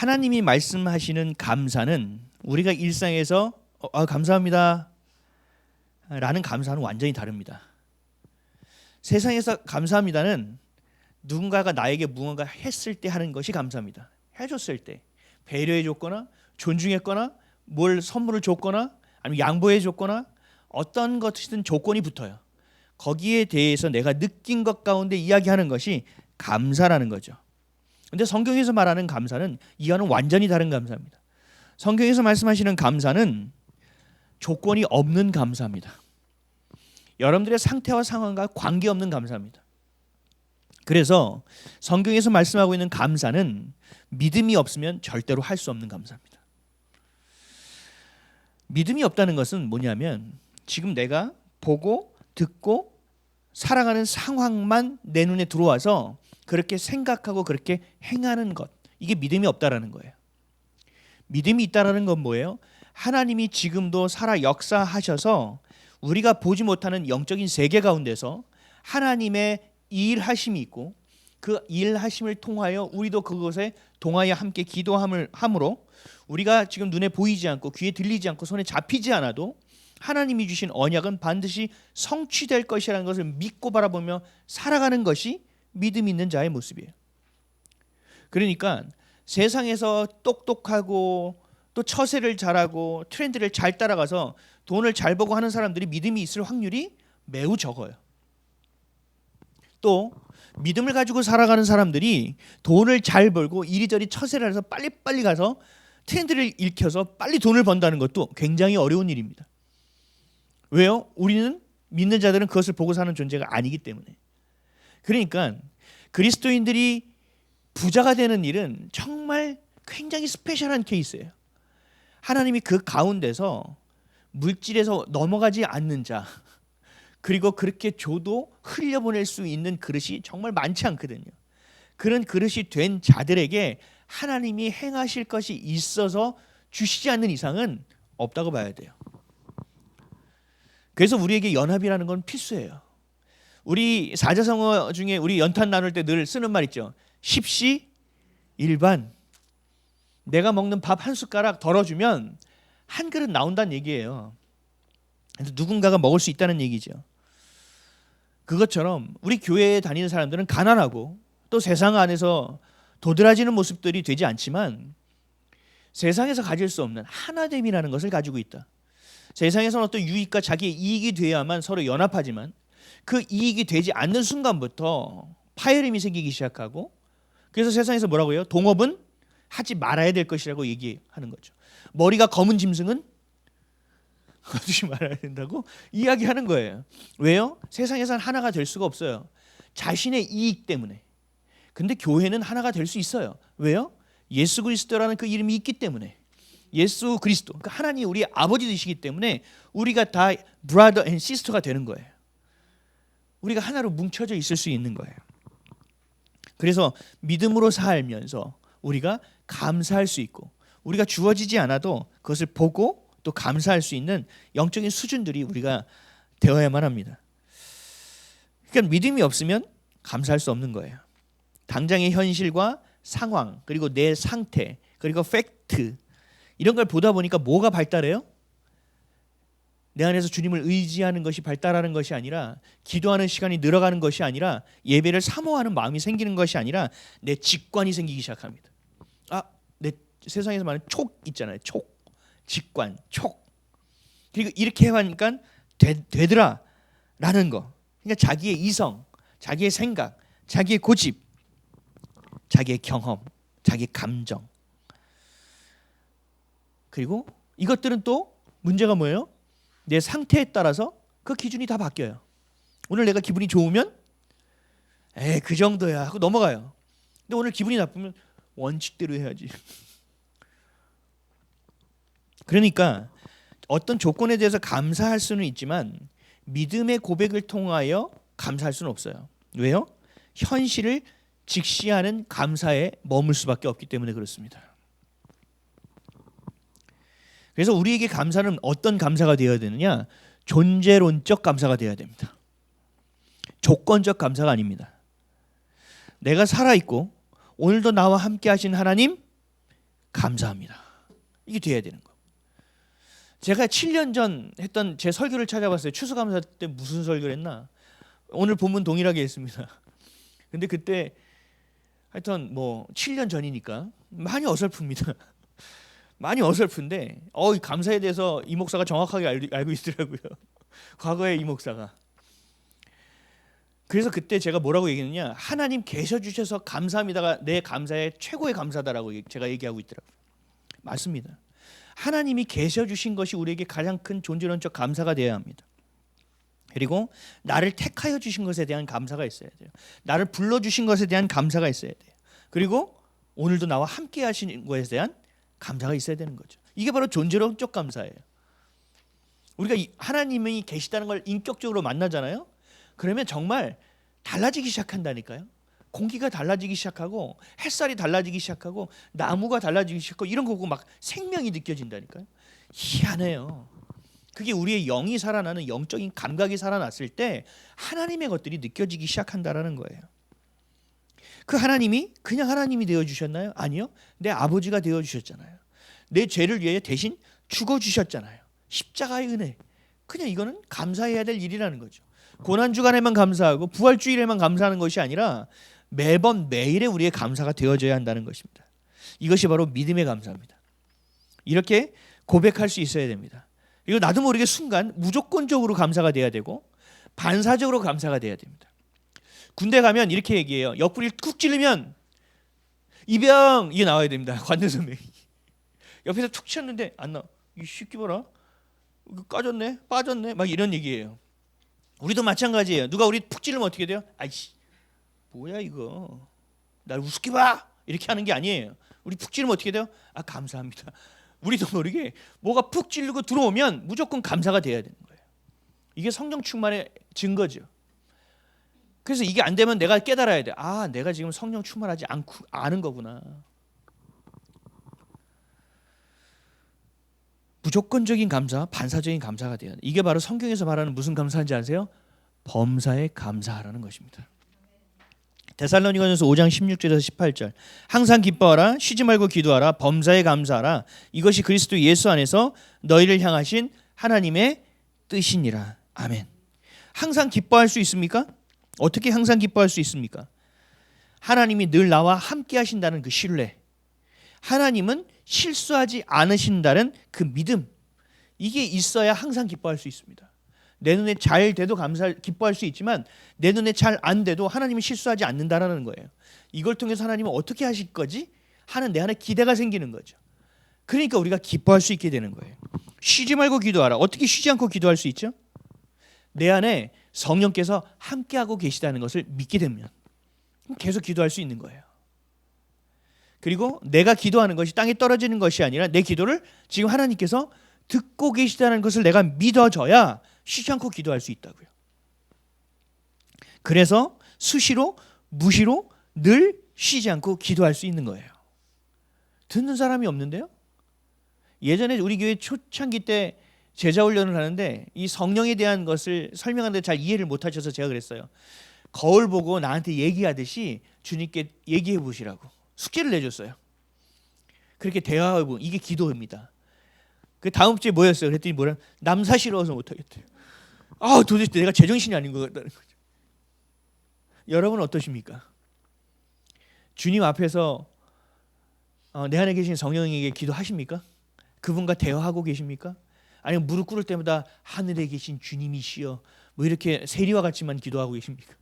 하나님이 말씀하시는 감사는 우리가 일상에서 감사합니다 라는 감사는 완전히 다릅니다. 세상에서 감사합니다는 누군가가 나에게 무언가 했을 때 하는 것이 감사합니다. 해줬을 때, 배려해 줬거나 존중했거나 뭘 선물을 줬거나 아니면 양보해 줬거나 어떤 것이든 조건이 붙어요. 거기에 대해서 내가 느낀 것 가운데 이야기하는 것이 감사라는 거죠. 근데 성경에서 말하는 감사는 이와는 완전히 다른 감사입니다. 성경에서 말씀하시는 감사는 조건이 없는 감사입니다. 여러분들의 상태와 상황과 관계없는 감사입니다. 그래서 성경에서 말씀하고 있는 감사는 믿음이 없으면 절대로 할 수 없는 감사입니다. 믿음이 없다는 것은 뭐냐면 지금 내가 보고 듣고 살아가는 상황만 내 눈에 들어와서 그렇게 생각하고 그렇게 행하는 것, 이게 믿음이 없다라는 거예요. 믿음이 있다라는 건 뭐예요? 하나님이 지금도 살아 역사하셔서 우리가 보지 못하는 영적인 세계 가운데서 하나님의 일하심이 있고 그 일하심을 통하여 우리도 그것에 동하여 함께 기도함으로 우리가 지금 눈에 보이지 않고 귀에 들리지 않고 손에 잡히지 않아도 하나님이 주신 언약은 반드시 성취될 것이라는 것을 믿고 바라보며 살아가는 것이 믿음 있는 자의 모습이에요. 그러니까 세상에서 똑똑하고 또 처세를 잘하고 트렌드를 잘 따라가서 돈을 잘 벌고 하는 사람들이 믿음이 있을 확률이 매우 적어요. 또 믿음을 가지고 살아가는 사람들이 돈을 잘 벌고 이리저리 처세를 해서 빨리빨리 가서 트렌드를 읽혀서 빨리 돈을 번다는 것도 굉장히 어려운 일입니다. 왜요? 우리는 믿는 자들은 그것을 보고 사는 존재가 아니기 때문에. 그러니까 그리스도인들이 부자가 되는 일은 정말 굉장히 스페셜한 케이스예요. 하나님이 그 가운데서 물질에서 넘어가지 않는 자, 그리고 그렇게 줘도 흘려보낼 수 있는 그릇이 정말 많지 않거든요. 그런 그릇이 된 자들에게 하나님이 행하실 것이 있어서 주시지 않는 이상은 없다고 봐야 돼요. 그래서 우리에게 연합이라는 건 필수예요. 우리 사자성어 중에 우리 연탄 나눌 때 늘 쓰는 말 있죠. 십시일반. 내가 먹는 밥 한 숟가락 덜어주면 한 그릇 나온다는 얘기예요. 그래서 누군가가 먹을 수 있다는 얘기죠. 그것처럼 우리 교회에 다니는 사람들은 가난하고 또 세상 안에서 도드라지는 모습들이 되지 않지만 세상에서 가질 수 없는 하나됨이라는 것을 가지고 있다. 세상에서는 어떤 유익과 자기의 이익이 돼야만 서로 연합하지만 그 이익이 되지 않는 순간부터 파열음이 생기기 시작하고 그래서 세상에서 뭐라고 해요? 동업은 하지 말아야 될 것이라고 얘기하는 거죠. 머리가 검은 짐승은 거두지 말아야 된다고 이야기하는 거예요. 왜요? 세상에서는 하나가 될 수가 없어요. 자신의 이익 때문에. 근데 교회는 하나가 될 수 있어요. 왜요? 예수 그리스도라는 그 이름이 있기 때문에. 예수 그리스도, 그러니까 하나님 우리 아버지 되시기 때문에 우리가 다 brother and sister가 되는 거예요. 우리가 하나로 뭉쳐져 있을 수 있는 거예요. 그래서 믿음으로 살면서 우리가 감사할 수 있고 우리가 주어지지 않아도 그것을 보고 또 감사할 수 있는 영적인 수준들이 우리가 되어야만 합니다. 그러니까 믿음이 없으면 감사할 수 없는 거예요. 당장의 현실과 상황 그리고 내 상태 그리고 팩트 이런 걸 보다 보니까 뭐가 발달해요? 내 안에서 주님을 의지하는 것이 발달하는 것이 아니라 기도하는 시간이 늘어가는 것이 아니라 예배를 사모하는 마음이 생기는 것이 아니라 내 직관이 생기기 시작합니다. 내 세상에서 말하는 촉 있잖아요. 촉, 직관, 촉. 그리고 이렇게 해하니까 되더라라는 거. 그러니까 자기의 이성, 자기의 생각, 자기의 고집, 자기의 경험, 자기의 감정. 그리고 이것들은 또 문제가 뭐예요? 내 상태에 따라서 그 기준이 다 바뀌어요. 오늘 내가 기분이 좋으면 그 정도야 하고 넘어가요. 근데 오늘 기분이 나쁘면 원칙대로 해야지. 그러니까 어떤 조건에 대해서 감사할 수는 있지만 믿음의 고백을 통하여 감사할 수는 없어요. 왜요? 현실을 직시하는 감사에 머물 수밖에 없기 때문에 그렇습니다. 그래서 우리에게 감사는 어떤 감사가 되어야 되느냐? 존재론적 감사가 되어야 됩니다. 조건적 감사가 아닙니다. 내가 살아있고 오늘도 나와 함께 하신 하나님 감사합니다. 이게 돼야 되는 거. 제가 7년 전 했던 제 설교를 찾아봤어요. 추수감사 때 무슨 설교를 했나? 오늘 본문 동일하게 했습니다. 근데 그때 하여튼 뭐 7년 전이니까 많이 어설픕니다. 많이 어설픈데 감사에 대해서 이 목사가 정확하게 알고 있더라고요. 과거의 이 목사가. 그래서 그때 제가 뭐라고 얘기했느냐, 하나님 계셔 주셔서 감사합니다가 내 감사의 최고의 감사다라고 제가 얘기하고 있더라고요. 맞습니다. 하나님이 계셔 주신 것이 우리에게 가장 큰 존재론적 감사가 되어야 합니다. 그리고 나를 택하여 주신 것에 대한 감사가 있어야 돼요. 나를 불러 주신 것에 대한 감사가 있어야 돼요. 그리고 오늘도 나와 함께 하시는 것에 대한 감사가 있어야 되는 거죠. 이게 바로 존재론적 감사예요. 우리가 하나님이 계시다는 걸 인격적으로 만나잖아요. 그러면 정말 달라지기 시작한다니까요. 공기가 달라지기 시작하고 햇살이 달라지기 시작하고 나무가 달라지기 시작하고 이런 거 보고 막 생명이 느껴진다니까요. 희한해요. 그게 우리의 영이 살아나는 영적인 감각이 살아났을 때 하나님의 것들이 느껴지기 시작한다라는 거예요. 그 하나님이 그냥 하나님이 되어주셨나요? 아니요. 내 아버지가 되어주셨잖아요. 내 죄를 위해 대신 죽어주셨잖아요. 십자가의 은혜. 그냥 이거는 감사해야 될 일이라는 거죠. 고난주간에만 감사하고 부활주일에만 감사하는 것이 아니라 매번 매일에 우리의 감사가 되어져야 한다는 것입니다. 이것이 바로 믿음의 감사입니다. 이렇게 고백할 수 있어야 됩니다. 그리고 나도 모르게 순간 무조건적으로 감사가 돼야 되고 반사적으로 감사가 돼야 됩니다. 군대 가면 이렇게 얘기해요. 옆구리를 쿡 찌르면 이병 이게 나와야 됩니다. 관대 선배 옆에서 툭 쳤는데 안 나와. 이 새끼 봐라. 까졌네 빠졌네 막 이런 얘기예요. 우리도 마찬가지예요. 누가 우리 푹 찌르면 어떻게 돼요? 아이씨 뭐야 이거 날 우습게 봐 이렇게 하는 게 아니에요. 우리 푹 찌르면 어떻게 돼요? 아 감사합니다. 우리도 모르게 뭐가 푹 찌르고 들어오면 무조건 감사가 돼야 되는 거예요. 이게 성령 충만의 증거죠. 그래서 이게 안 되면 내가 깨달아야 돼. 아 내가 지금 성령 충만하지 않고 아는 거구나. 무조건적인 감사, 반사적인 감사가 돼야 돼. 이게 바로 성경에서 말하는 무슨 감사인지 아세요? 범사에 감사하라는 것입니다. 데살로니가전서 5장 16절에서 18절 항상 기뻐하라 쉬지 말고 기도하라 범사에 감사하라 이것이 그리스도 예수 안에서 너희를 향하신 하나님의 뜻이니라. 아멘. 항상 기뻐할 수 있습니까? 어떻게 항상 기뻐할 수 있습니까? 하나님이 늘 나와 함께 하신다는 그 신뢰, 하나님은 실수하지 않으신다는 그 믿음, 이게 있어야 항상 기뻐할 수 있습니다. 내 눈에 잘 돼도 기뻐할 수 있지만 내 눈에 잘 안 돼도 하나님이 실수하지 않는다라는 거예요. 이걸 통해서 하나님은 어떻게 하실 거지? 하는 내 안에 기대가 생기는 거죠. 그러니까 우리가 기뻐할 수 있게 되는 거예요. 쉬지 말고 기도하라. 어떻게 쉬지 않고 기도할 수 있죠? 내 안에 성령께서 함께하고 계시다는 것을 믿게 되면 계속 기도할 수 있는 거예요. 그리고 내가 기도하는 것이 땅에 떨어지는 것이 아니라 내 기도를 지금 하나님께서 듣고 계시다는 것을 내가 믿어져야 쉬지 않고 기도할 수 있다고요. 그래서 수시로 무시로 늘 쉬지 않고 기도할 수 있는 거예요. 듣는 사람이 없는데요. 예전에 우리 교회 초창기 때 제자 훈련을 하는데 이 성령에 대한 것을 설명하는데 잘 이해를 못하셔서 제가 그랬어요. 거울 보고 나한테 얘기하듯이 주님께 얘기해 보시라고 숙제를 내줬어요. 그렇게 대화하고 이게 기도입니다. 그 다음 주에 뭐였어요? 그랬더니 뭐라 남사시러워서 못하겠대요. 아 도대체 내가 제정신이 아닌 것 같다는 거죠. 여러분은 어떠십니까? 주님 앞에서 내 안에 계신 성령에게 기도하십니까? 그분과 대화하고 계십니까? 아니면 무릎 꿇을 때마다 하늘에 계신 주님이시여 뭐 이렇게 세리와 같이만 기도하고 계십니까?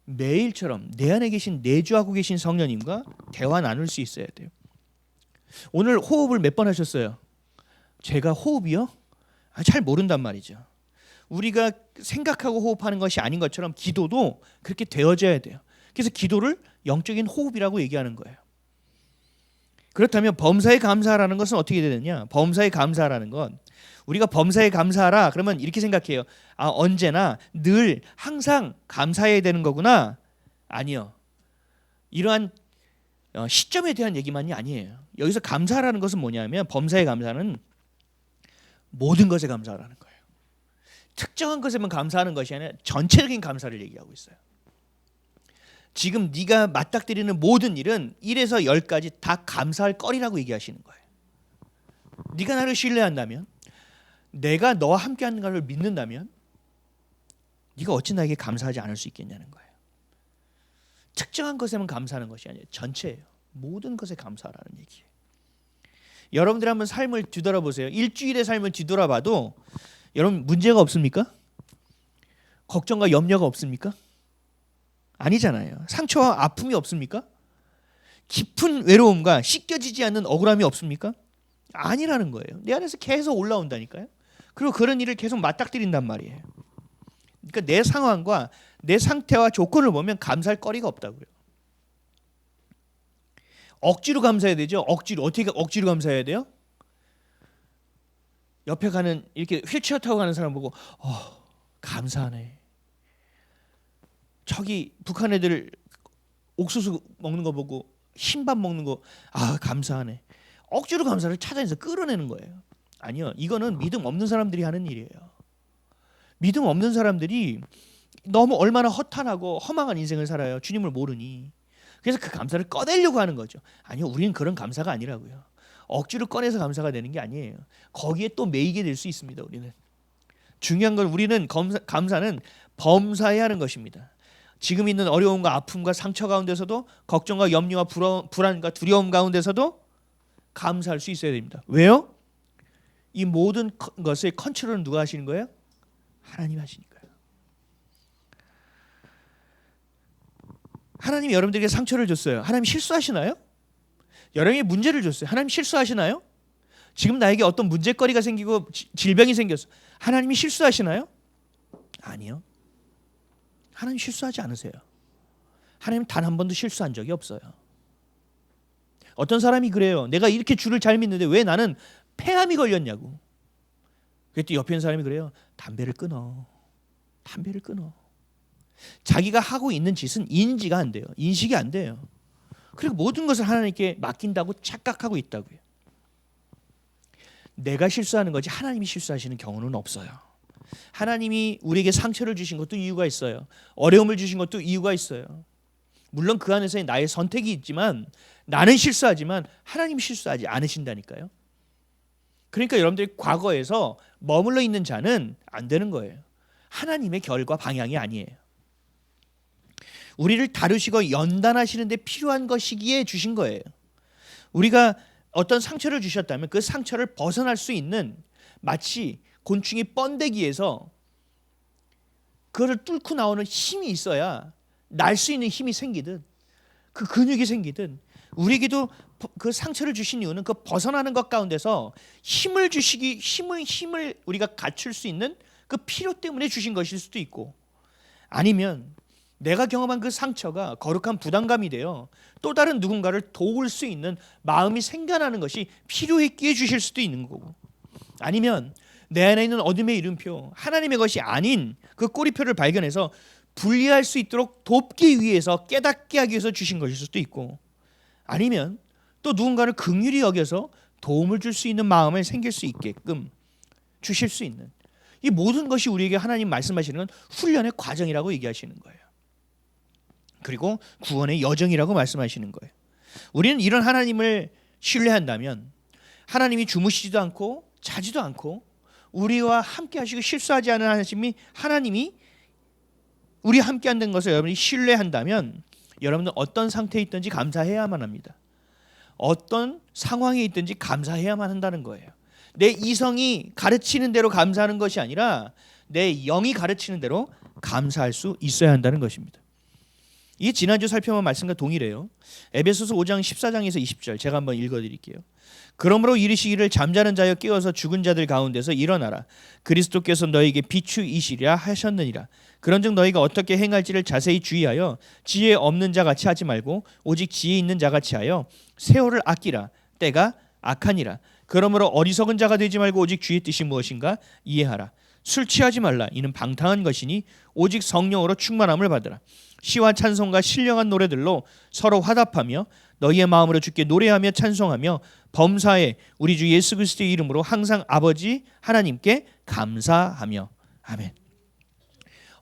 매일처럼 내 안에 계신 내주하고 계신 성령님과 대화 나눌 수 있어야 돼요. 오늘 호흡을 몇 번 하셨어요? 제가 호흡이요? 잘 모른단 말이죠. 우리가 생각하고 호흡하는 것이 아닌 것처럼 기도도 그렇게 되어져야 돼요. 그래서 기도를 영적인 호흡이라고 얘기하는 거예요. 그렇다면 범사에 감사하라는 것은 어떻게 되느냐? 범사에 감사하라는 건 우리가 범사에 감사하라 그러면 이렇게 생각해요. 아 언제나 늘 항상 감사해야 되는 거구나. 아니요. 이러한 시점에 대한 얘기만이 아니에요. 여기서 감사하라는 것은 뭐냐면 범사에 감사는 모든 것에 감사하라는 거예요. 특정한 것에만 감사하는 것이 아니라 전체적인 감사를 얘기하고 있어요. 지금 네가 맞닥뜨리는 모든 일은 1에서 10까지 다 감사할 거리라고 얘기하시는 거예요. 네가 나를 신뢰한다면, 내가 너와 함께하는 것을 믿는다면 네가 어찌 나에게 감사하지 않을 수 있겠냐는 거예요. 특정한 것에만 감사하는 것이 아니에요. 전체예요. 모든 것에 감사하라는 얘기예요. 여러분들 한번 삶을 뒤돌아보세요. 일주일의 삶을 뒤돌아봐도 여러분 문제가 없습니까? 걱정과 염려가 없습니까? 아니잖아요. 상처와 아픔이 없습니까? 깊은 외로움과 씻겨지지 않는 억울함이 없습니까? 아니라는 거예요. 내 안에서 계속 올라온다니까요. 그리고 그런 일을 계속 맞닥뜨린단 말이에요. 그러니까 내 상황과 내 상태와 조건을 보면 감사할 거리가 없다고요. 억지로 감사해야 되죠. 억지로. 어떻게 억지로 감사해야 돼요? 옆에 가는, 이렇게 휠체어 타고 가는 사람 보고 감사하네. 저기 북한 애들 옥수수 먹는 거 보고 흰밥 먹는 거 감사하네. 억지로 감사를 찾아내서 끌어내는 거예요. 아니요. 이거는 믿음 없는 사람들이 하는 일이에요. 믿음 없는 사람들이 너무 얼마나 허탄하고 허망한 인생을 살아요. 주님을 모르니. 그래서 그 감사를 꺼내려고 하는 거죠. 아니요. 우리는 그런 감사가 아니라고요. 억지로 꺼내서 감사가 되는 게 아니에요. 거기에 또 매이게 될 수 있습니다. 우리는. 중요한 건 우리는 감사는 범사해야 하는 것입니다. 지금 있는 어려움과 아픔과 상처 가운데서도, 걱정과 염려와 불안과 두려움 가운데서도 감사할 수 있어야 됩니다. 왜요? 이 모든 것의 컨트롤은 누가 하시는 거예요? 하나님 하시니까요. 하나님이 여러분들에게 상처를 줬어요. 하나님 실수하시나요? 여러분에게 문제를 줬어요. 하나님 실수하시나요? 지금 나에게 어떤 문제거리가 생기고 질병이 생겼어. 하나님이 실수하시나요? 아니요. 하나님 실수하지 않으세요. 하나님 단 한 번도 실수한 적이 없어요. 어떤 사람이 그래요. 내가 이렇게 주를 잘 믿는데 왜 나는 폐암이 걸렸냐고. 그랬더니 옆에 있는 사람이 그래요. 담배를 끊어. 담배를 끊어. 자기가 하고 있는 짓은 인지가 안 돼요. 인식이 안 돼요. 그리고 모든 것을 하나님께 맡긴다고 착각하고 있다고요. 내가 실수하는 거지 하나님이 실수하시는 경우는 없어요. 하나님이 우리에게 상처를 주신 것도 이유가 있어요. 어려움을 주신 것도 이유가 있어요. 물론 그 안에서 나의 선택이 있지만, 나는 실수하지만 하나님이 실수하지 않으신다니까요. 그러니까 여러분들이 과거에서 머물러 있는 자는 안 되는 거예요. 하나님의 결과 방향이 아니에요. 우리를 다루시고 연단하시는 데 필요한 것이기에 주신 거예요. 우리가 어떤 상처를 주셨다면 그 상처를 벗어날 수 있는, 마치 곤충이 번데기에서 그거를 뚫고 나오는 힘이 있어야 날 수 있는 힘이 생기든 그 근육이 생기든, 우리에게도 그 상처를 주신 이유는 그 벗어나는 것 가운데서 힘을 우리가 갖출 수 있는 그 필요 때문에 주신 것일 수도 있고, 아니면 내가 경험한 그 상처가 거룩한 부담감이 되어 또 다른 누군가를 도울 수 있는 마음이 생겨나는 것이 필요했기에 주실 수도 있는 거고, 아니면 내 안에 있는 어둠의 이름표, 하나님의 것이 아닌 그 꼬리표를 발견해서 분리할 수 있도록 돕기 위해서, 깨닫게 하기 위해서 주신 것일 수도 있고, 아니면 또 누군가를 긍휼히 여겨서 도움을 줄 수 있는 마음을 생길 수 있게끔 주실 수 있는, 이 모든 것이 우리에게 하나님 말씀하시는 건 훈련의 과정이라고 얘기하시는 거예요. 그리고 구원의 여정이라고 말씀하시는 거예요. 우리는 이런 하나님을 신뢰한다면, 하나님이 주무시지도 않고 자지도 않고 우리와 함께 하시고 실수하지 않은 하나님이 우리와 함께 한다는 것을 여러분이 신뢰한다면, 여러분은 어떤 상태에 있든지 감사해야만 합니다. 어떤 상황에 있든지 감사해야만 한다는 거예요. 내 이성이 가르치는 대로 감사하는 것이 아니라 내 영이 가르치는 대로 감사할 수 있어야 한다는 것입니다. 이게 지난주 살펴본 말씀과 동일해요. 에베소서 5장 14장에서 20절 제가 한번 읽어드릴게요. 그러므로 이르시기를 잠자는 자여 깨어서 죽은 자들 가운데서 일어나라. 그리스도께서 너에게 비추이시리라 하셨느니라. 그런즉 너희가 어떻게 행할지를 자세히 주의하여 지혜 없는 자 같이 하지 말고 오직 지혜 있는 자 같이 하여 세월을 아끼라. 때가 악하니라. 그러므로 어리석은 자가 되지 말고 오직 주의 뜻이 무엇인가 이해하라. 술 취하지 말라. 이는 방탕한 것이니 오직 성령으로 충만함을 받으라. 시와 찬송과 신령한 노래들로 서로 화답하며 너희의 마음으로 주께 노래하며 찬송하며 범사에 우리 주 예수 그리스도의 이름으로 항상 아버지 하나님께 감사하며. 아멘.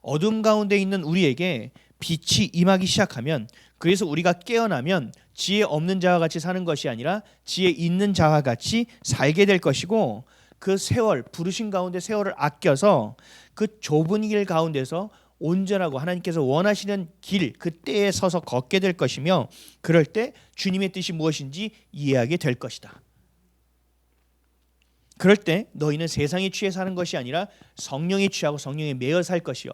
어둠 가운데 있는 우리에게 빛이 임하기 시작하면, 그래서 우리가 깨어나면 지혜 없는 자와 같이 사는 것이 아니라 지혜 있는 자와 같이 살게 될 것이고, 그 세월, 부르신 가운데 세월을 아껴서 그 좁은 길 가운데서 온전하고 하나님께서 원하시는 길, 그 때에 서서 걷게 될 것이며, 그럴 때 주님의 뜻이 무엇인지 이해하게 될 것이다. 그럴 때 너희는 세상에 취해 사는 것이 아니라 성령에 취하고 성령에 매여 살 것이며,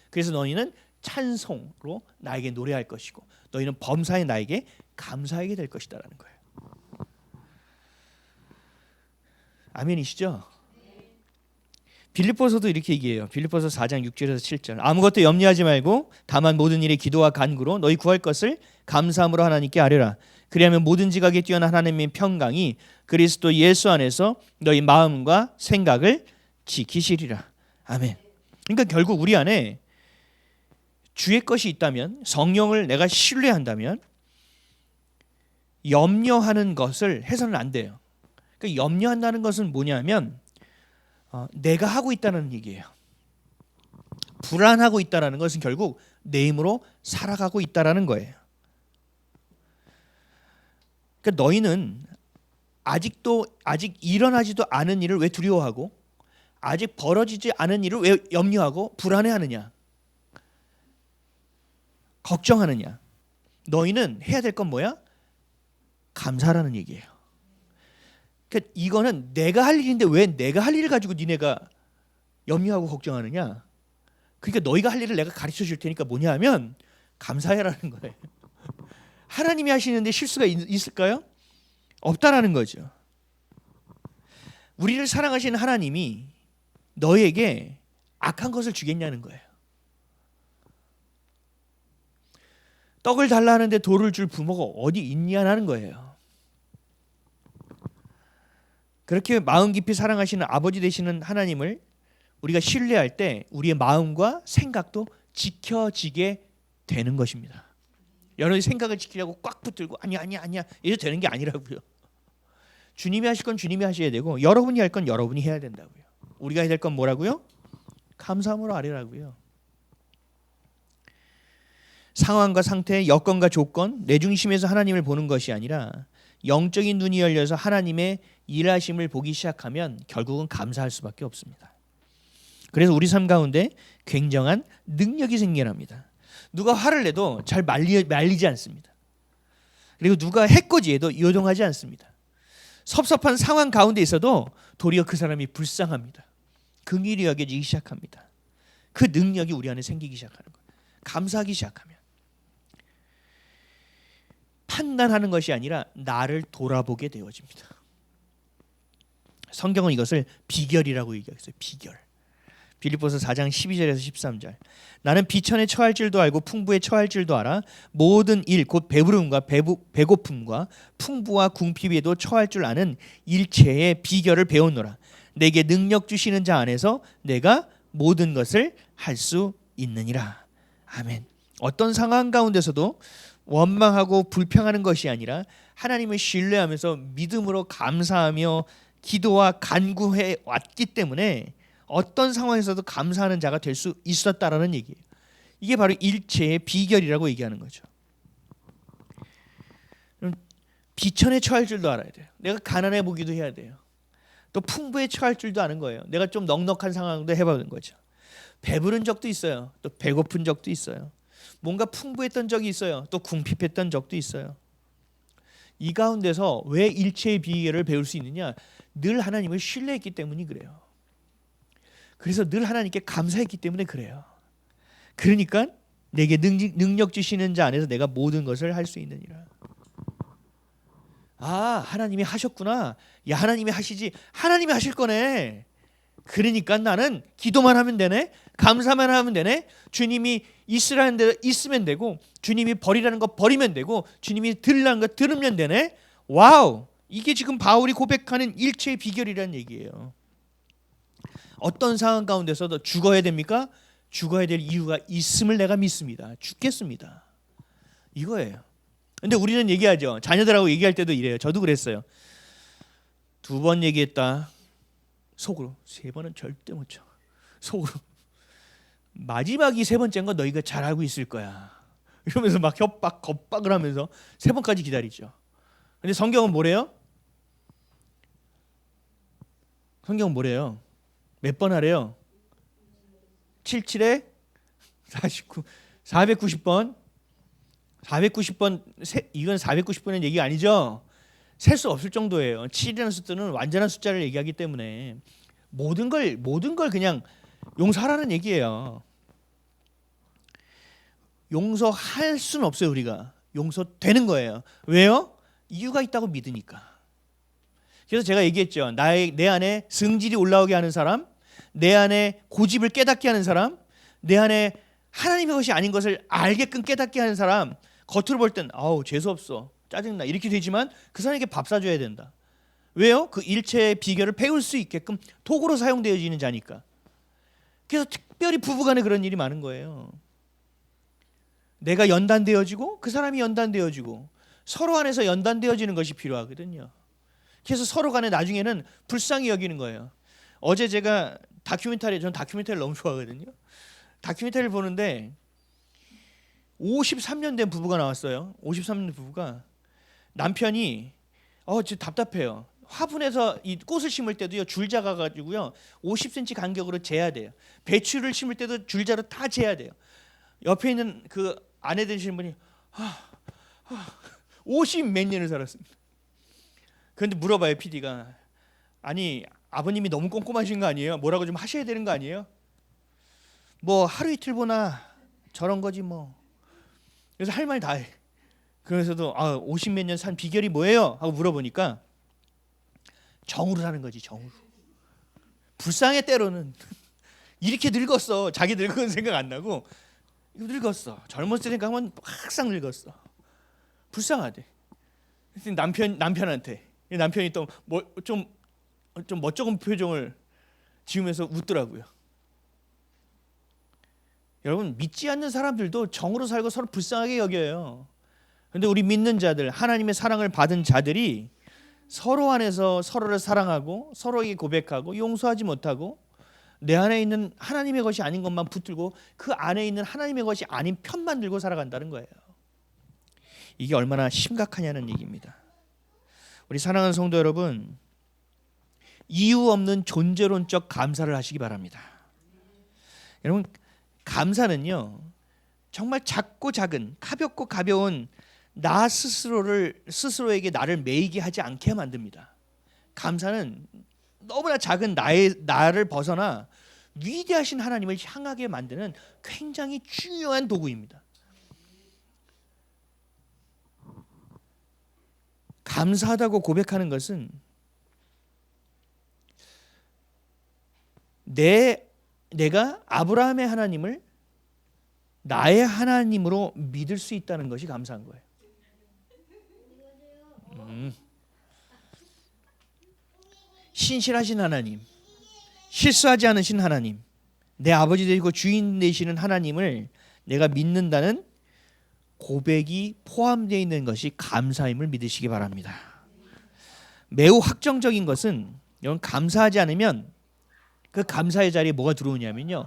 그래서 너희는 찬송으로 나에게 노래할 것이고 너희는 범사에 나에게 감사하게 될 것이다라는 거예요. 아멘이시죠? 빌립보서도 이렇게 얘기해요. 빌립보서 4장 6절에서 7절. 아무것도 염려하지 말고 다만 모든 일에 기도와 간구로 너희 구할 것을 감사함으로 하나님께 아뢰라. 그리하면 모든 지각에 뛰어난 하나님의 평강이 그리스도 예수 안에서 너희 마음과 생각을 지키시리라. 아멘. 그러니까 결국 우리 안에 주의 것이 있다면, 성령을 내가 신뢰한다면 염려하는 것을 해서는 안 돼요. 그러니까 염려한다는 것은 뭐냐면 내가 하고 있다는 얘기예요. 불안하고 있다는 것은 결국 내 힘으로 살아가고 있다는 거예요. 그러니까 너희는 아직 일어나지도 않은 일을 왜 두려워하고, 아직 벌어지지 않은 일을 왜 염려하고 불안해하느냐, 걱정하느냐. 너희는 해야 될 건 뭐야? 감사라는 얘기예요. 그러니까 이거는 내가 할 일인데 왜 내가 할 일을 가지고 니네가 염려하고 걱정하느냐. 그러니까 너희가 할 일을 내가 가르쳐 줄 테니까 뭐냐 하면 감사해라는 거예요. 하나님이 하시는데 실수가 있을까요? 없다라는 거죠. 우리를 사랑하시는 하나님이 너에게 악한 것을 주겠냐는 거예요. 떡을 달라 하는데 돌을 줄 부모가 어디 있냐는 거예요. 그렇게 마음 깊이 사랑하시는 아버지 되시는 하나님을 우리가 신뢰할 때 우리의 마음과 생각도 지켜지게 되는 것입니다. 여러분이 생각을 지키려고 꽉 붙들고 아니야 이래도 되는 게 아니라고요. 주님이 하실 건 주님이 하셔야 되고 여러분이 할 건 여러분이 해야 된다고요. 우리가 해야 될 건 뭐라고요? 감사함으로 아뢰라고요. 상황과 상태, 여건과 조건, 내 중심에서 하나님을 보는 것이 아니라 영적인 눈이 열려서 하나님의 일하심을 보기 시작하면 결국은 감사할 수밖에 없습니다. 그래서 우리 삶 가운데 굉장한 능력이 생겨납니다. 누가 화를 내도 잘 말리지 않습니다. 그리고 누가 해코지해도 요동하지 않습니다. 섭섭한 상황 가운데 있어도 도리어 그 사람이 불쌍합니다. 긍휼히 여겨지기 시작합니다. 그 능력이 우리 안에 생기기 시작하는 거예요. 감사하기 시작하면. 판단하는 것이 아니라 나를 돌아보게 되어집니다. 성경은 이것을 비결이라고 얘기했어요. 비결. 빌립보서 4장 12절에서 13절. 나는 비천에 처할 줄도 알고 풍부에 처할 줄도 알아. 모든 일 곧 배부름과 배고픔과 풍부와 궁핍에도 처할 줄 아는 일체의 비결을 배웠노라. 내게 능력 주시는 자 안에서 내가 모든 것을 할 수 있느니라. 아멘. 어떤 상황 가운데서도 원망하고 불평하는 것이 아니라 하나님을 신뢰하면서 믿음으로 감사하며 기도와 간구해 왔기 때문에 어떤 상황에서도 감사하는 자가 될 수 있었다라는 얘기예요. 이게 바로 일체의 비결이라고 얘기하는 거죠. 비천에 처할 줄도 알아야 돼요. 내가 가난해 보기도 해야 돼요. 또 풍부에 처할 줄도 아는 거예요. 내가 좀 넉넉한 상황도 해보는 거죠. 배부른 적도 있어요. 또 배고픈 적도 있어요. 뭔가 풍부했던 적이 있어요. 또 궁핍했던 적도 있어요. 이 가운데서 왜 일체의 비결을 배울 수 있느냐? 늘 하나님을 신뢰했기 때문이 그래요. 그래서 늘 하나님께 감사했기 때문에 그래요. 그러니까 내게 능력 주시는 자 안에서 내가 모든 것을 할 수 있느니라. 아, 하나님이 하셨구나. 야, 하나님이 하시지. 하나님이 하실 거네. 그러니까 나는 기도만 하면 되네. 감사만 하면 되네. 주님이 있으라는 데 있으면 되고, 주님이 버리라는 거 버리면 되고, 주님이 들으라는 거 들으면 되네. 와우, 이게 지금 바울이 고백하는 일체의 비결이라는 얘기예요. 어떤 상황 가운데서도 죽어야 됩니까? 죽어야 될 이유가 있음을 내가 믿습니다. 죽겠습니다. 이거예요. 근데 우리는 얘기하죠. 자녀들하고 얘기할 때도 이래요. 저도 그랬어요. 2번 얘기했다. 속으로. 3번은 절대 못 쳐. 속으로. 마지막이 세 번째인 거 너희가 잘 알고 있을 거야. 이러면서 막 협박, 겁박을 하면서 세 번까지 기다리죠. 근데 성경은 뭐래요? 성경은 뭐래요? 몇 번 하래요? 77에 49, 490번. 490번, 이건 490번의 얘기가 아니죠. 셀 수 없을 정도예요. 7이라는 숫자는 완전한 숫자를 얘기하기 때문에 모든 걸 그냥 용서하라는 얘기예요. 용서할 수는 없어요. 우리가 용서되는 거예요. 왜요? 이유가 있다고 믿으니까. 그래서 제가 얘기했죠. 내 안에 성질이 올라오게 하는 사람, 내 안에 고집을 깨닫게 하는 사람, 내 안에 하나님의 것이 아닌 것을 알게끔 깨닫게 하는 사람, 겉으로 볼 땐 아우 재수없어, 짜증나 이렇게 되지만 그 사람에게 밥 사줘야 된다. 왜요? 그 일체의 비결을 배울 수 있게끔 도구로 사용되어지는 자니까. 그래서 특별히 부부간에 그런 일이 많은 거예요. 내가 연단되어지고 그 사람이 연단되어지고 서로 안에서 연단되어지는 것이 필요하거든요. 그래서 서로 간에 나중에는 불쌍히 여기는 거예요. 어제 제가 저는 다큐멘터리를 너무 좋아하거든요. 다큐멘터리를 보는데 53년 된 부부가 나왔어요. 53년 된 부부가 남편이 지금 답답해요. 화분에서 이 꽃을 심을 때도요 줄자가 가지고요 50cm 간격으로 재야 돼요. 배추를 심을 때도 줄자로 다 재야 돼요. 옆에 있는 그 아내 되시는 분이 50 몇 년을 살았습니다. 그런데 물어봐요 PD가. 아니 아버님이 너무 꼼꼼하신 거 아니에요? 뭐라고 좀 하셔야 되는 거 아니에요? 뭐 하루 이틀 보나 저런 거지 뭐. 그래서 할 말 다 해. 그래서도 50 몇 년 산 비결이 뭐예요? 하고 물어보니까 정으로 사는 거지. 정으로. 불쌍해 때로는. 이렇게 늙었어. 자기 늙은 생각 안 나고 이거 늙었어. 젊었을 때 생각하면 항상 늙었어. 불쌍하대. 그래서 남편한테 남편이 또 좀 멋쩍은 표정을 지으면서 웃더라고요. 여러분 믿지 않는 사람들도 정으로 살고 서로 불쌍하게 여겨요. 그런데 우리 믿는 자들, 하나님의 사랑을 받은 자들이 서로 안에서 서로를 사랑하고 서로에게 고백하고 용서하지 못하고 내 안에 있는 하나님의 것이 아닌 것만 붙들고 그 안에 있는 하나님의 것이 아닌 편만 들고 살아간다는 거예요. 이게 얼마나 심각하냐는 얘기입니다. 우리 사랑하는 성도 여러분, 이유 없는 존재론적 감사를 하시기 바랍니다. 여러분 감사는요 정말 작고 작은 가볍고 가벼운 나 스스로에게 나를 매이게 하지 않게 만듭니다. 감사는 너무나 작은 나를 벗어나 위대하신 하나님을 향하게 만드는 굉장히 중요한 도구입니다. 감사하다고 고백하는 것은 내가 아브라함의 하나님을 나의 하나님으로 믿을 수 있다는 것이 감사한 거예요. 신실하신 하나님, 실수하지 않으신 하나님, 내 아버지 되시고 주인 되시는 하나님을 내가 믿는다는 고백이 포함되어 있는 것이 감사임을 믿으시기 바랍니다. 매우 확정적인 것은 이건 감사하지 않으면 그 감사의 자리에 뭐가 들어오냐면요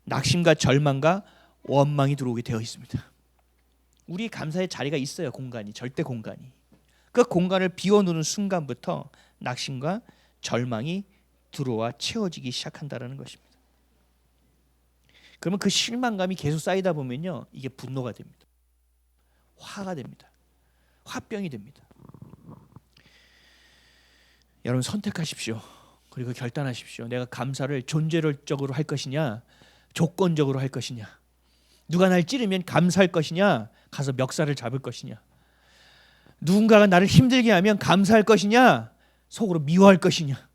낙심과 절망과 원망이 들어오게 되어 있습니다. 우리 감사의 자리가 있어요. 공간이, 절대 공간이. 그 공간을 비워놓는 순간부터 낙심과 절망이 들어와 채워지기 시작한다는 것입니다. 그러면 그 실망감이 계속 쌓이다 보면요 이게 분노가 됩니다. 화가 됩니다. 화병이 됩니다. 여러분 선택하십시오. 그리고 결단하십시오. 내가 감사를 존재론적으로 할 것이냐 조건적으로 할 것이냐, 누가 날 찌르면 감사할 것이냐 가서 멱살을 잡을 것이냐, 누군가가 나를 힘들게 하면 감사할 것이냐 속으로 미워할 것이냐.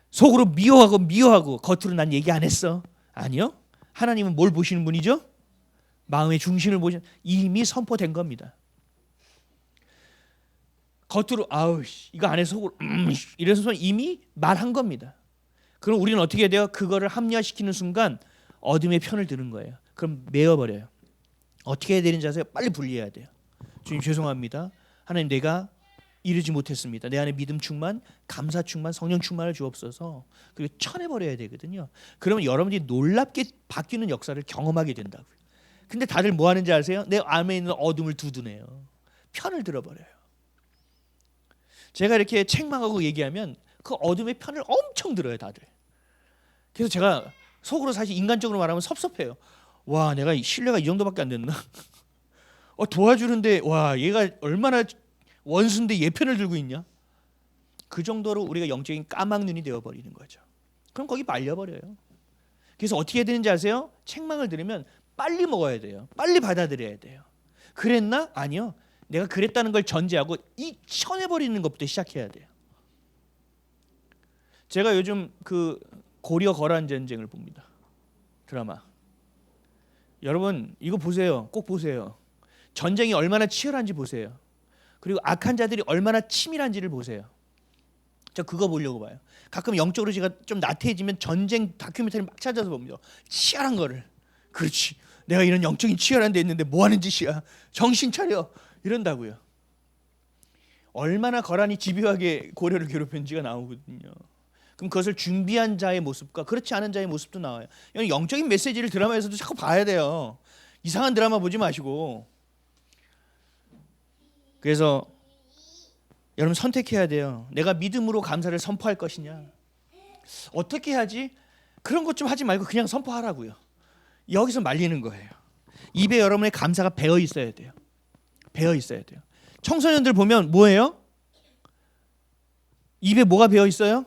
속으로 미워하고 겉으로 난 얘기 안 했어. 아니요. 하나님은 뭘 보시는 분이죠? 마음의 중심을 보시는, 이미 선포된 겁니다. 겉으로 이거 안 해서 속으로 이래서 이미 말한 겁니다. 그럼 우리는 어떻게 해야 돼요? 그거를 합리화시키는 순간 어둠의 편을 드는 거예요. 그럼 메어버려요. 어떻게 해야 되는지 아세요? 빨리 분리해야 돼요. 주님 죄송합니다. 하나님 내가 이루지 못했습니다. 내 안에 믿음 충만, 감사 충만, 성령 충만을 주옵소서. 그리고 쳐내버려야 되거든요. 그러면 여러분들이 놀랍게 바뀌는 역사를 경험하게 된다고요. 근데 다들 뭐 하는지 아세요? 내 안에 있는 어둠을 두드네요. 편을 들어버려요. 제가 이렇게 책망하고 얘기하면 그 어둠의 편을 엄청 들어요, 다들. 그래서 제가 속으로 사실 인간적으로 말하면 섭섭해요. 와, 내가 신뢰가 이 정도밖에 안 됐나? 도와주는데 와, 얘가 얼마나 원수인데 얘 편을 들고 있냐? 그 정도로 우리가 영적인 까막눈이 되어버리는 거죠. 그럼 거기 말려버려요. 그래서 어떻게 해야 되는지 아세요? 책망을 들으면 빨리 먹어야 돼요. 빨리 받아들여야 돼요. 그랬나? 아니요. 내가 그랬다는 걸 전제하고 이 쳐내버리는 것부터 시작해야 돼요. 제가 요즘 그 고려 거란 전쟁을 봅니다. 드라마. 여러분 이거 보세요. 꼭 보세요. 전쟁이 얼마나 치열한지 보세요. 그리고 악한 자들이 얼마나 치밀한지를 보세요. 저 그거 보려고 봐요. 가끔 영적으로 제가 좀 나태해지면 전쟁 다큐멘터리 막 찾아서 봅니다. 치열한 거를. 그렇지. 내가 이런 영적인 치열한 데 있는데 뭐 하는 짓이야. 정신 차려. 이런다고요. 얼마나 거란이 집요하게 고려를 괴롭혔는지가 나오거든요. 그럼 그것을 준비한 자의 모습과 그렇지 않은 자의 모습도 나와요. 영적인 메시지를 드라마에서도 자꾸 봐야 돼요. 이상한 드라마 보지 마시고. 그래서 여러분 선택해야 돼요. 내가 믿음으로 감사를 선포할 것이냐. 어떻게 해야지? 그런 것 좀 하지 말고 그냥 선포하라고요. 여기서 말리는 거예요. 입에 여러분의 감사가 배어 있어야 돼요. 배어 있어야 돼요. 청소년들 보면 뭐예요? 입에 뭐가 배어 있어요?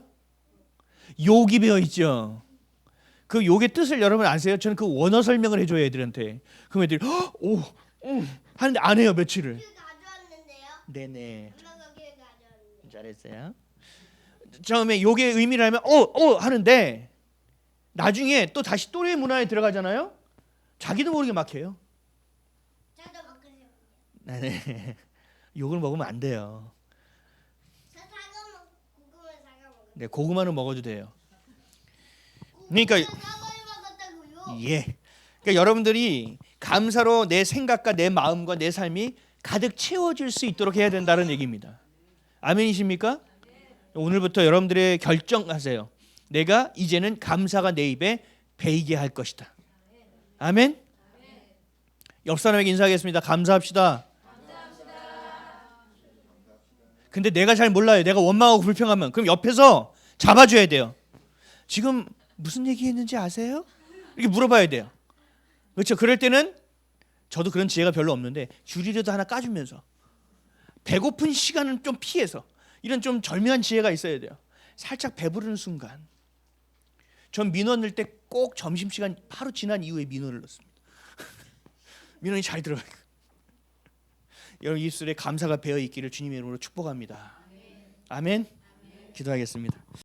욕이 배어 있죠. 그 욕의 뜻을 여러분 아세요? 저는 그 원어 설명을 해줘요 애들한테. 그럼 애들이 오, 하는데 안 해요 며칠을. 네네. 잘했어요. 처음에 욕의 의미를 알면 하는데 나중에 또 다시 또래 문화에 들어가잖아요. 자기도 모르게 막 해요. 네. 욕을 먹으면 안 돼요. 네, 고구마는 먹어도 돼요. 그러니까 예. 그러니까 여러분들이 감사로 내 생각과 내 마음과 내 삶이 가득 채워질 수 있도록 해야 된다는 얘기입니다. 아멘이십니까? 오늘부터 여러분들의 결정하세요. 내가 이제는 감사가 내 입에 배이게 할 것이다. 아멘. 옆 사람에게 인사하겠습니다. 감사합시다. 근데 내가 잘 몰라요. 내가 원망하고 불평하면 그럼 옆에서 잡아줘야 돼요. 지금 무슨 얘기했는지 아세요? 이렇게 물어봐야 돼요. 그렇죠? 그럴 때는 저도 그런 지혜가 별로 없는데 줄이라도 하나 까주면서 배고픈 시간은 좀 피해서 이런 좀 절묘한 지혜가 있어야 돼요. 살짝 배부르는 순간 전 민원 넣을 때 꼭 점심시간 하루 지난 이후에 민원을 넣습니다. 민원이 잘 들어가요. 여러분 입술에 감사가 배어 있기를 주님의 이름으로 축복합니다. 아멘. 기도하겠습니다.